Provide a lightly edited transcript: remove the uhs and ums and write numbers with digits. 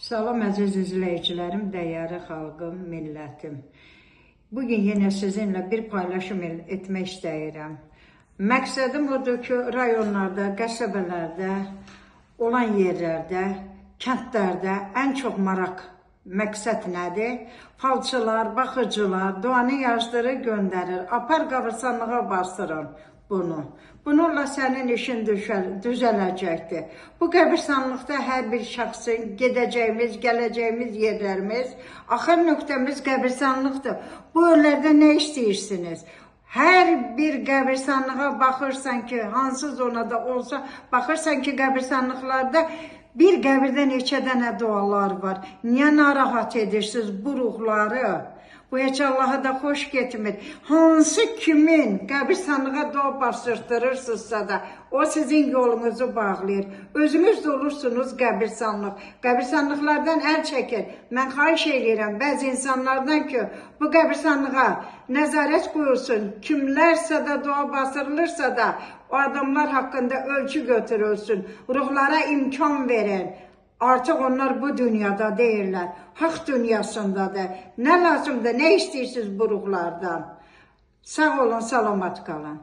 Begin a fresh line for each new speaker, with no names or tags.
Salam əziz izləyicilərim, dəyərli xalqım, millətim. Bugün yenə sizinlə bir paylaşım etmək istəyirəm. Məqsədim odur ki, rayonlarda, qəsəbələrdə, olan yerlərdə, kəndlərdə ən çox maraq məqsəd nədir? Falçılar, baxıcılar duanı yazdırır, göndərir. Apar qabırsanlığa bastırın bunu. Bununla sənin işin düzələcəkdir. Bu qəbirstanlıqda hər bir şəxsin gedəcəyimiz, gələcəyimiz yerlərimiz, axır nöqtəmiz qəbirstanlıqdır. Bu öllərdə nə istəyirsiniz? Hər bir qəbirstanlığa baxırsan ki, hansı zonada olsa, baxırsan ki, qəbirstanlıqlarda bir qəbirdə neçə dənə dualar var. Niyə narahat edirsiniz bu ruhları? Bu heç Allaha da xoş getmir. Hansı kimin qəbirstanlığa dua bastırtırırsınızsa da, o sizin yolunuzu bağlayır. Özünüz de olursunuz qəbirstanlıq. Qəbirstanlıqlardan əl çəkir. Mən xahiş edirəm bəzi insanlardan ki, bu qəbirstanlığa nəzarət qoyulsun. Kimlərsə də dua bastırılırsa da, o adamlar haqqında ölçü götürülsün. Ruhlara imkan verin. Artıq onlar bu dünyada deyirlər, haqq dünyasındadır. Nə lazımdır, nə istəyirsiniz bu ruhlardan? Sağ olun, salamat qalın.